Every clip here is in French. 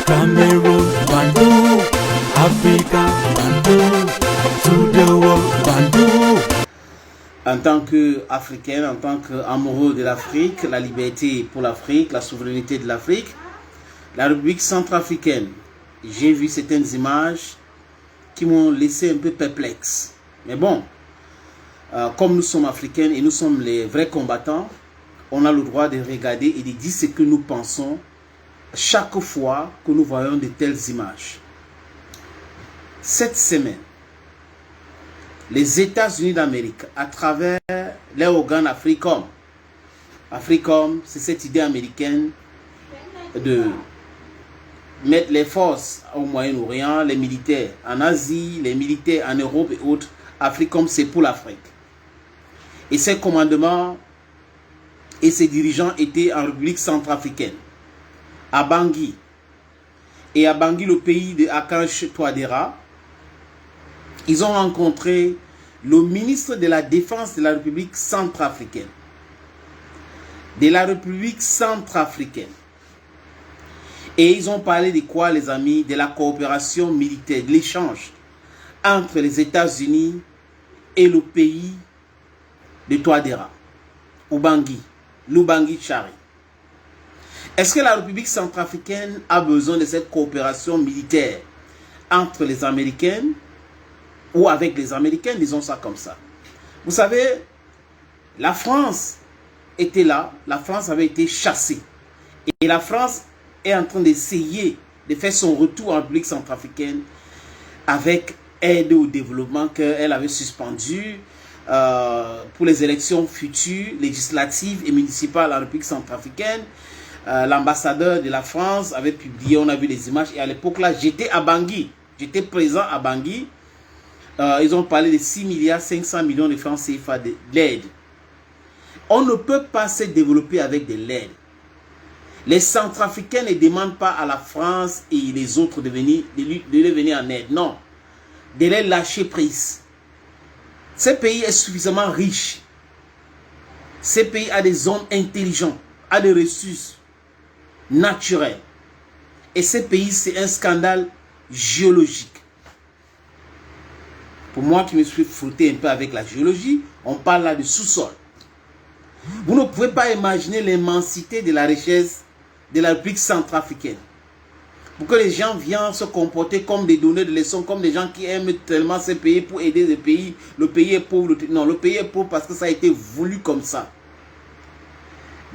Cameroon, Bandung, Africa, Bandung, to the world, Bandung. En tant qu'Africain, en tant qu'amoureux de l'Afrique, la liberté pour l'Afrique, la souveraineté de l'Afrique, la République centrafricaine, j'ai vu certaines images qui m'ont laissé un peu perplexe. Mais bon, comme nous sommes africains et nous sommes les vrais combattants, on a le droit de regarder et de dire ce que nous pensons chaque fois que nous voyons de telles images. Cette semaine, les États-Unis d'Amérique, à travers leur organe AFRICOM, AFRICOM, c'est cette idée américaine de mettre les forces au Moyen-Orient, les militaires en Asie, les militaires en Europe et autres. AFRICOM, c'est pour l'Afrique. Et ces commandements et ses dirigeants étaient en République centrafricaine, à Bangui. Et à Bangui, le pays de Akanche Touadéra, ils ont rencontré le ministre de la Défense de la République centrafricaine. De la République centrafricaine. Et ils ont parlé de quoi, les amis? De la coopération militaire, de l'échange entre les États-Unis et le pays de Touadéra, Ubangui, l'Ubangui Chari. Est-ce que la République centrafricaine a besoin de cette coopération militaire entre les Américains ou avec les Américains, disons ça comme ça? Vous savez, la France était là, la France avait été chassée. Et la France est en train d'essayer de faire son retour en République centrafricaine avec aide au développement qu'elle avait suspendu pour les élections futures, législatives et municipales en République centrafricaine. L'ambassadeur de la France avait publié, on a vu les images, et à l'époque là, j'étais à Bangui, j'étais présent à Bangui. Ils ont parlé de 6 milliards 500 millions de francs CFA de l'aide. On ne peut pas se développer avec de l'aide. Les Centrafricains ne demandent pas à la France et les autres de les venir en aide. Non. De les lâcher prise. Ce pays est suffisamment riche. Ce pays a des hommes intelligents, a des ressources naturelles. Et ce pays, c'est un scandale géologique. Pour moi qui me suis frotté un peu avec la géologie, on parle là de sous-sol. Vous ne pouvez pas imaginer l'immensité de la richesse de la République centrafricaine. Pour que les gens viennent se comporter comme des donneurs de leçons, comme des gens qui aiment tellement ce pays pour aider le pays. Le pays est pauvre. Non, le pays est pauvre parce que ça a été voulu comme ça.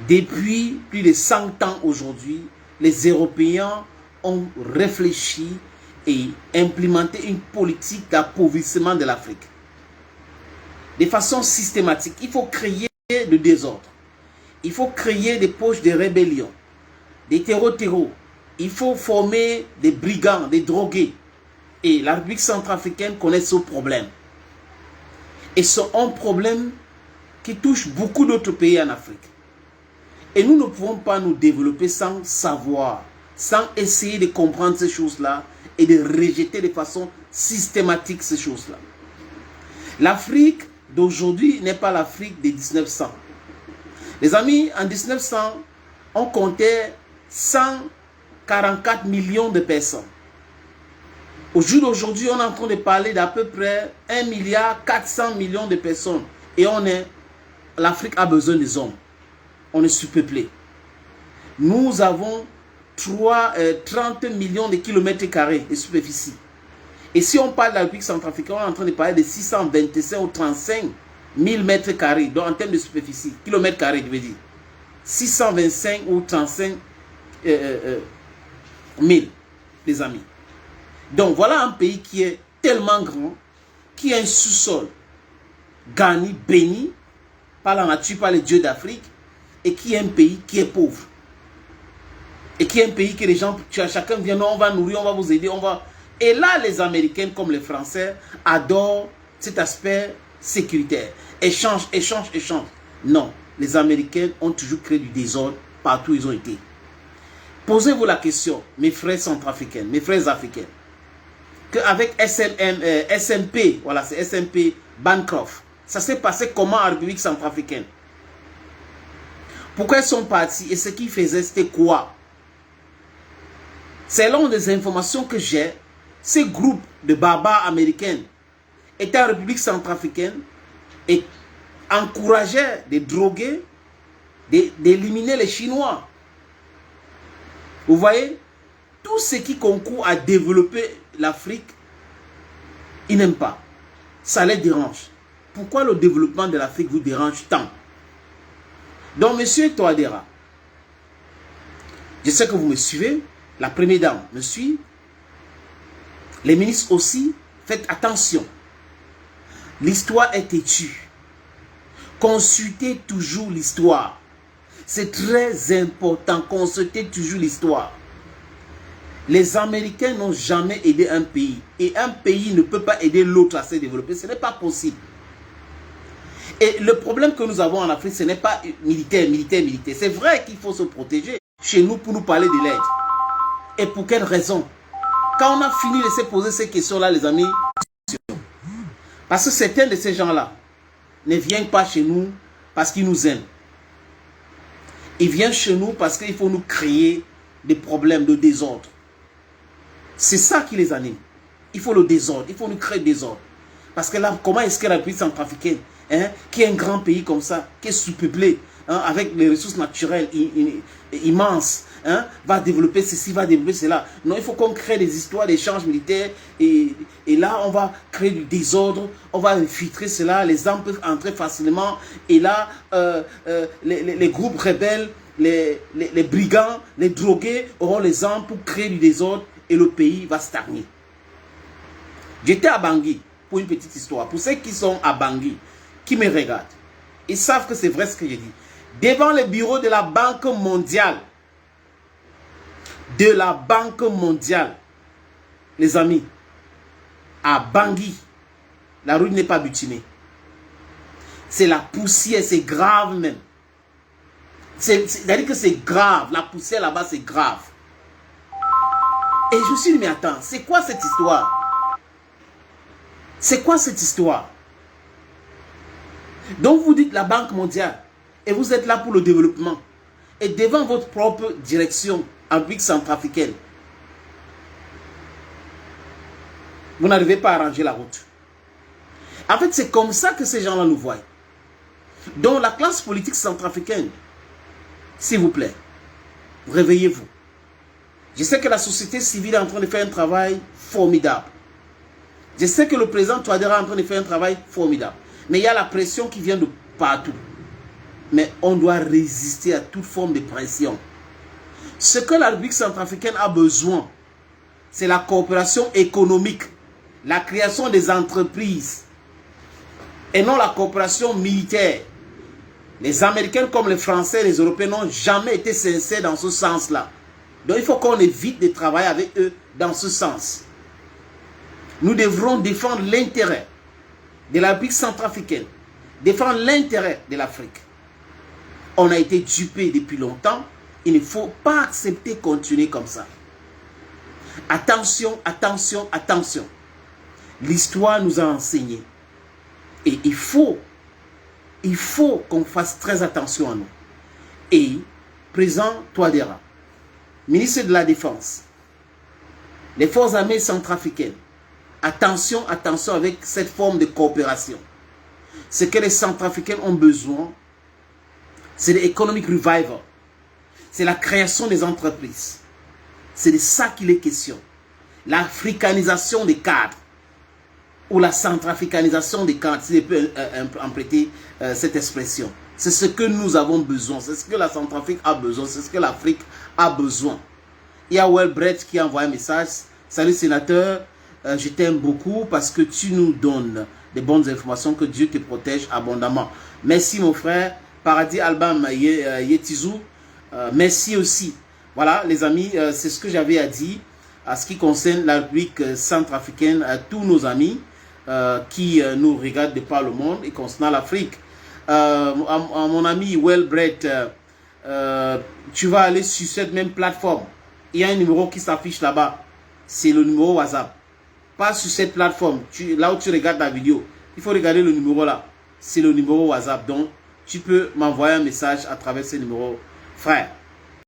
Depuis plus de 100 ans aujourd'hui, les Européens ont réfléchi et implémenté une politique d'appauvrissement de l'Afrique. De façon systématique, il faut créer le désordre. Il faut créer des poches de rébellion, des terreaux. Il faut former des brigands, des drogués. Et la République centrafricaine connaît ce problème. Et c'est un problème qui touche beaucoup d'autres pays en Afrique. Et nous ne pouvons pas nous développer sans savoir, sans essayer de comprendre ces choses-là et de rejeter de façon systématique ces choses-là. L'Afrique d'aujourd'hui n'est pas l'Afrique de 1900. Les amis, en 1900, on comptait 144 millions de personnes. Au jour d'aujourd'hui, on est en train de parler d'à peu près 1 milliard 400 millions de personnes. Et l'Afrique a besoin des hommes. On est surpeuplé. Nous avons 30 millions de kilomètres carrés de superficie. Et si on parle de la République centrafricaine, on est en train de parler de 625 ou 35 000 mètres carrés, donc en termes de superficie, kilomètres carrés, je veux dire. 625 ou 35 000, les amis. Donc voilà un pays qui est tellement grand, qui a un sous-sol garni, béni, par la nature, par les dieux d'Afrique, et qui est un pays qui est pauvre. Et qui est un pays que les gens, chacun vient, non, on va nourrir, on va vous aider, on va... Et là, les Américains, comme les Français, adorent cet aspect sécuritaire. Échange, échange, échange. Non, les Américains ont toujours créé du désordre partout où ils ont été. Posez-vous la question, mes frères centrafricains, mes frères africains, qu'avec SMP, voilà, c'est SMP Bancroft, ça s'est passé comment en République centrafricaine? Pourquoi ils sont partis et ce qu'ils faisaient, c'était quoi? Selon les informations que j'ai, ces groupes de barbares américains étaient en République centrafricaine et encourageaient de droguer, d'éliminer les Chinois. Vous voyez, tout ce qui concourt à développer l'Afrique, ils n'aiment pas. Ça les dérange. Pourquoi le développement de l'Afrique vous dérange tant? Donc, monsieur Touadéra, je sais que vous me suivez, la première dame me suit, les ministres aussi, faites attention. L'histoire est têtue. Consultez toujours l'histoire. C'est très important, consultez toujours l'histoire. Les Américains n'ont jamais aidé un pays. Et un pays ne peut pas aider l'autre à se développer. Ce n'est pas possible. Et le problème que nous avons en Afrique, ce n'est pas militaire. C'est vrai qu'il faut se protéger chez nous pour nous parler de l'aide. Et pour quelle raison? Quand on a fini de se poser ces questions-là, les amis, parce que certains de ces gens-là ne viennent pas chez nous parce qu'ils nous aiment. Ils viennent chez nous parce qu'il faut nous créer des problèmes de désordre. C'est ça qui les anime. Il faut le désordre. Il faut nous créer le désordre. Parce que là, comment est-ce que la République centrafricaine, qui est un grand pays comme ça, qui est sous-peuplé, avec les ressources naturelles immenses, va développer ceci, va développer cela. Non, il faut qu'on crée des histoires d'échanges militaires et là, on va créer du désordre, on va infiltrer cela, les armes peuvent entrer facilement et là, les groupes rebelles, les brigands, les drogués auront les armes pour créer du désordre et le pays va stagner. J'étais à Bangui pour une petite histoire. Pour ceux qui sont à Bangui, qui me regardent, ils savent que c'est vrai ce que j'ai dit. Devant le bureau de la Banque mondiale, les amis, à Bangui, la rue n'est pas butinée. C'est la poussière, c'est grave même. C'est-à-dire que c'est grave, la poussière là-bas c'est grave. Et je me suis dit, mais attends, c'est quoi cette histoire? C'est quoi cette histoire? Donc vous dites la Banque mondiale, et vous êtes là pour le développement. Et devant votre propre direction en République centrafricaine, vous n'arrivez pas à arranger la route. En fait, c'est comme ça que ces gens-là nous voient. Donc la classe politique centrafricaine, s'il vous plaît, réveillez-vous. Je sais que la société civile est en train de faire un travail formidable. Je sais que le président Touadéra est en train de faire un travail formidable. Mais il y a la pression qui vient de partout. Mais on doit résister à toute forme de pression. Ce que la République centrafricaine a besoin, c'est la coopération économique, la création des entreprises, et non la coopération militaire. Les Américains comme les Français et les Européens n'ont jamais été sincères dans ce sens-là. Donc il faut qu'on évite de travailler avec eux dans ce sens. Nous devrons défendre l'intérêt de la République centrafricaine, défendre l'intérêt de l'Afrique. On a été dupé depuis longtemps. Il ne faut pas accepter de continuer comme ça. Attention, attention, attention. L'histoire nous a enseigné. Et il faut qu'on fasse très attention à nous. Et, président Touadéra, ministre de la Défense, les forces armées centrafricaines, attention, attention avec cette forme de coopération. Ce que les Centrafricains ont besoin, c'est l'économic revival. C'est la création des entreprises. C'est de ça qu'il est question. L'africanisation des cadres. Ou la centrafricanisation des cadres, si je peux emprunter cette expression. C'est ce que nous avons besoin. C'est ce que la Centrafrique a besoin. C'est ce que l'Afrique a besoin. Il y a Welbrecht qui a envoyé un message. Salut sénateur, je t'aime beaucoup parce que tu nous donnes des bonnes informations. Que Dieu te protège abondamment. Merci mon frère. Paradis Albam Yetizou. Merci aussi. Voilà les amis, c'est ce que j'avais à dire à ce qui concerne la République centrafricaine, à tous nos amis qui nous regardent de par le monde et concernant l'Afrique. À mon ami Welbrecht, tu vas aller sur cette même plateforme. Il y a un numéro qui s'affiche là-bas. C'est le numéro WhatsApp. Pas sur cette plateforme. Là où tu regardes la vidéo, il faut regarder le numéro là. C'est le numéro WhatsApp. Donc, tu peux m'envoyer un message à travers ce numéro. Frère,